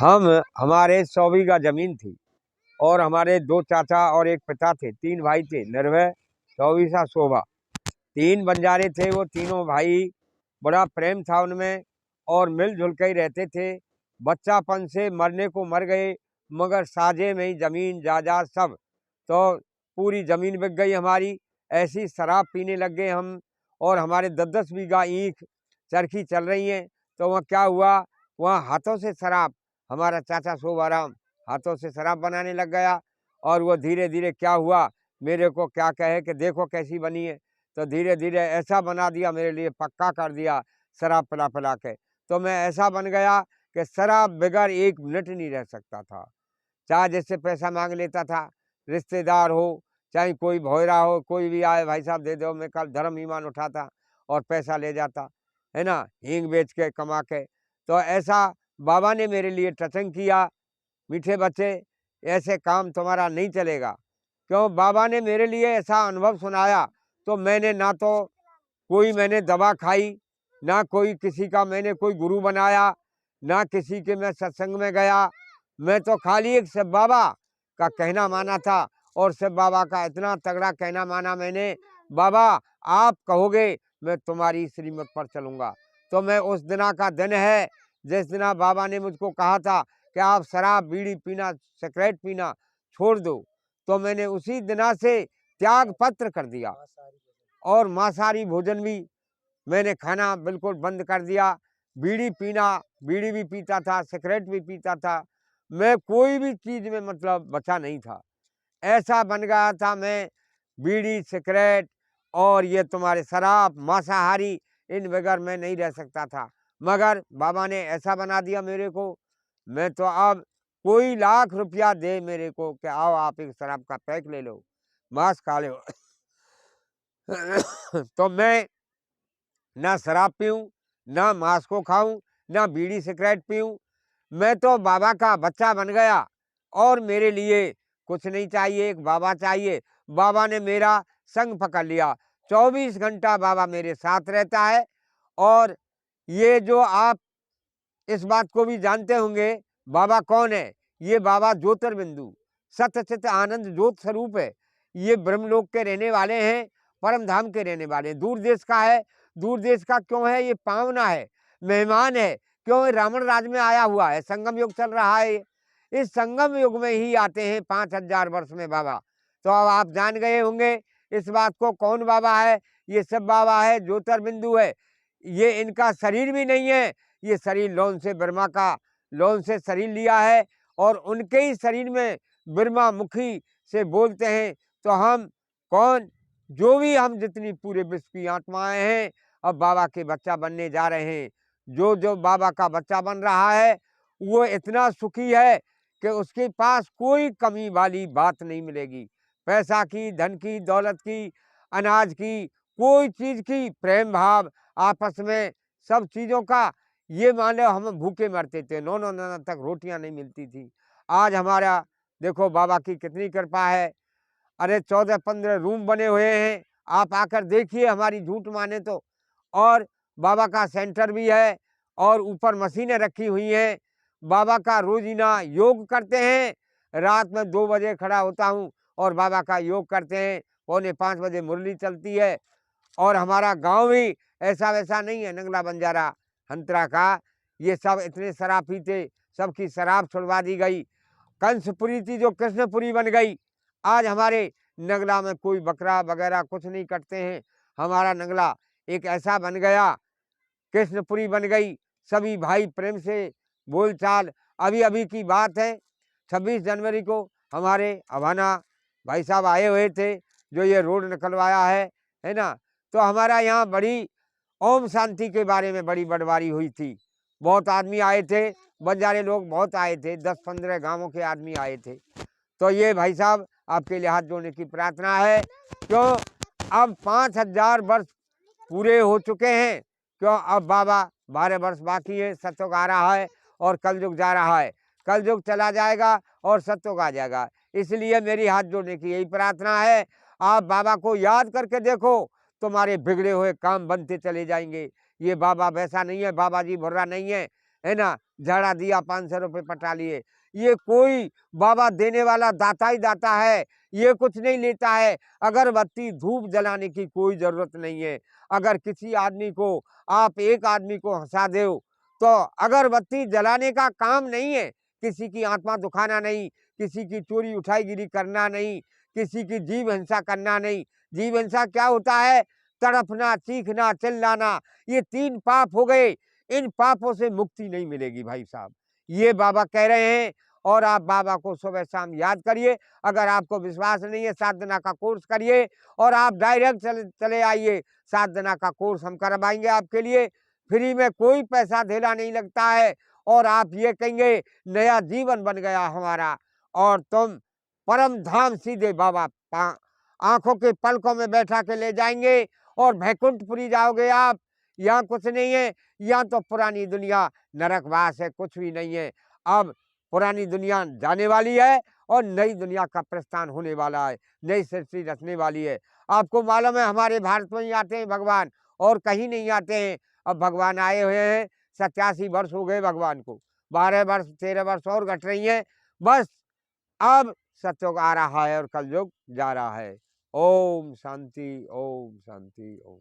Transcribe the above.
हमारे 100 बीघा जमीन थी और हमारे 2 चाचा और एक पिता थे, 3 भाई थे, निर्भय, चौबीसा, शोभा। 3 बंजारे थे। वो तीनों भाई, बड़ा प्रेम था उनमें और मिलजुल के ही रहते थे। बच्चापन से मरने को मर गए, मगर साझे में ही जमीन जायदाद सब। तो पूरी जमीन बिक गई हमारी। ऐसी शराब पीने लग गए हम, और हमारे 10-10 बीघा ईख चरखी चल रही हैं। तो वहाँ क्या हुआ, वहाँ हाथों से शराब, हमारा चाचा शोभाराम हाथों से शराब बनाने लग गया। और वो धीरे धीरे क्या हुआ, मेरे को क्या कहे कि देखो कैसी बनी है। तो धीरे धीरे ऐसा बना दिया, मेरे लिए पक्का कर दिया शराब पिला पिला के। तो मैं ऐसा बन गया कि शराब बगैर 1 मिनट नहीं रह सकता था। चाहे जैसे पैसा मांग लेता था, रिश्तेदार हो चाहे कोई भोयरा हो, कोई भी आए, भाई साहब दे दो, मैं कल धर्म ईमान उठाता और पैसा ले जाता, है ना, हींग बेच के कमा के। तो ऐसा बाबा ने मेरे लिए टचंग किया, मीठे बच्चे ऐसे काम तुम्हारा नहीं चलेगा। क्यों, बाबा ने मेरे लिए ऐसा अनुभव सुनाया। तो मैंने ना तो कोई मैंने दवा खाई, ना कोई किसी का मैंने कोई गुरु बनाया, ना किसी के मैं सत्संग में गया। मैं तो खाली एक शिव बाबा का कहना माना था, और शिव बाबा का इतना तगड़ा कहना माना मैंने, बाबा आप कहोगे मैं तुम्हारी श्रीमत पर चलूँगा। तो मैं उस दिना का दिन है जिस दिना बाबा ने मुझको कहा था कि आप शराब बीड़ी पीना सिगरेट पीना छोड़ दो। तो मैंने उसी दिना से त्याग पत्र कर दिया, और मांसाहारी भोजन भी मैंने खाना बिल्कुल बंद कर दिया। बीड़ी पीना, बीड़ी भी पीता था, सिगरेट भी पीता था, मैं कोई भी चीज़ में मतलब बचा नहीं था। ऐसा बन गया था मैं, बीड़ी सिगरेट और ये तुम्हारे शराब मांसाहारी, इन बगैर मैं नहीं रह सकता था। मगर बाबा ने ऐसा बना दिया मेरे को, मैं तो अब कोई लाख रुपया दे मेरे को कि आओ आप एक शराब का पैक ले लो, मांस खा लो तो मैं ना शराब पीऊँ, ना मांस को खाऊं, ना बीड़ी सिगरेट पीऊँ। मैं तो बाबा का बच्चा बन गया, और मेरे लिए कुछ नहीं चाहिए, एक बाबा चाहिए। बाबा ने मेरा संग पकड़ लिया, 24 घंटा बाबा मेरे साथ रहता है। और ये जो आप इस बात को भी जानते होंगे, बाबा कौन है? ये बाबा ज्योतिर्बिंदु सत्य चित आनंद ज्योत स्वरूप है। ये ब्रह्मलोक के रहने वाले हैं, परम धाम के रहने वाले हैं। दूर देश का है। दूर देश का क्यों है? ये पावना है, मेहमान है। क्यों? रावण राज में आया हुआ है, संगम युग चल रहा है। इस संगम युग में ही आते हैं 5000 वर्ष में बाबा। तो अब आप जान गए होंगे इस बात को, कौन बाबा है? ये सब बाबा है, ज्योतिर्बिंदु है। ये इनका शरीर भी नहीं है, ये शरीर लौन से ब्रह्मा का लौन से शरीर लिया है, और उनके ही शरीर में ब्रह्मा मुखी से बोलते हैं। तो हम कौन, जो भी हम जितनी पूरे विश्व की आत्माएं हैं, अब बाबा के बच्चा बनने जा रहे हैं। जो जो बाबा का बच्चा बन रहा है वो इतना सुखी है कि उसके पास कोई कमी वाली बात नहीं मिलेगी। पैसा की, धन की, दौलत की, अनाज की, कोई चीज़ की, प्रेम भाव आपस में, सब चीज़ों का। ये मान लो हम भूखे मरते थे, 9-9 तक रोटियां नहीं मिलती थी। आज हमारा देखो बाबा की कितनी कृपा है। अरे 14-15 रूम बने हुए हैं, आप आकर देखिए, हमारी झूठ माने तो। और बाबा का सेंटर भी है, और ऊपर मशीनें रखी हुई हैं। बाबा का रोजीना योग करते हैं। रात में 2 बजे खड़ा होता हूँ और बाबा का योग करते हैं। 4:45 बजे मुरली चलती है। और हमारा गांव भी ऐसा वैसा नहीं है, नंगला बंजारा हंतरा का। ये सब इतने शराब पीते, सबकी शराब छुड़वा दी गई। कंसपुरी थी जो कृष्णपुरी बन गई। आज हमारे नगला में कोई बकरा वगैरह कुछ नहीं कटते हैं। हमारा नगला एक ऐसा बन गया, कृष्णपुरी बन गई। सभी भाई प्रेम से बोलचाल। अभी अभी की बात है, 26 जनवरी को हमारे अभाना भाई साहब आए हुए थे, जो ये रोड निकलवाया है ना। तो हमारा यहाँ बड़ी ओम शांति के बारे में बड़ी बड़वारी हुई थी। बहुत आदमी आए थे, बंजारे लोग बहुत आए थे, 10-15 गांवों के आदमी आए थे। तो ये भाई साहब आपके लिए हाथ जोड़ने की प्रार्थना है। क्यों? अब 5000 वर्ष पूरे हो चुके हैं। क्यों? अब बाबा 12 वर्ष बाकी है, सत्युग आ रहा है और कलयुग जा रहा है। कलयुग चला जाएगा और सत्युग आ जाएगा। इसलिए मेरी हाथ जोड़ने की यही प्रार्थना है। आप बाबा को याद करके देखो, तुम्हारे बिगड़े हुए काम बनते चले जाएंगे। ये बाबा वैसा नहीं है, बाबा जी भुर्रा नहीं है, है ना। झाड़ा दिया, 500 रुपये पटा लिए। ये कोई बाबा देने वाला दाता ही दाता है, ये कुछ नहीं लेता है। अगरबत्ती धूप जलाने की कोई जरूरत नहीं है। अगर किसी आदमी को, आप एक आदमी को हंसा दो तो अगरबत्ती जलाने का काम नहीं है। किसी की आत्मा दुखाना नहीं, किसी की चोरी उठाईगिरी करना नहीं, किसी की जीव हिंसा करना नहीं। जीव हिंसा क्या होता है? तड़पना, चीखना, चिल्लाना, ये 3 पाप हो गए। इन पापों से मुक्ति नहीं मिलेगी भाई साहब, ये बाबा कह रहे हैं। और आप बाबा को सुबह शाम याद करिए। अगर आपको विश्वास नहीं है, 7 दिना का कोर्स करिए और आप डायरेक्ट चले आइए। 7 दिना का कोर्स हम करवाएंगे आपके लिए फ्री में, कोई पैसा धेला नहीं लगता है। और आप ये कहेंगे नया जीवन बन गया हमारा, और तुम परम धाम सीधे बाबा आंखों के पलकों में बैठा के ले जाएंगे और वैकुंठपुरी जाओगे आप। यहाँ कुछ नहीं है, यहाँ तो पुरानी दुनिया नरकवास है, कुछ भी नहीं है। अब पुरानी दुनिया जाने वाली है और नई दुनिया का प्रस्थान होने वाला है, नई सृष्टि रचने वाली है। आपको मालूम है हमारे भारत में ही आते हैं भगवान, और कहीं नहीं आते हैं। अब भगवान आए हुए हैं, 87 वर्ष हो गए भगवान को, 12 वर्ष 13 वर्ष और घट रही हैं। बस अब सतयुग आ रहा है और कलयुग जा रहा है। ओम शांति, ओम शांति, ओम।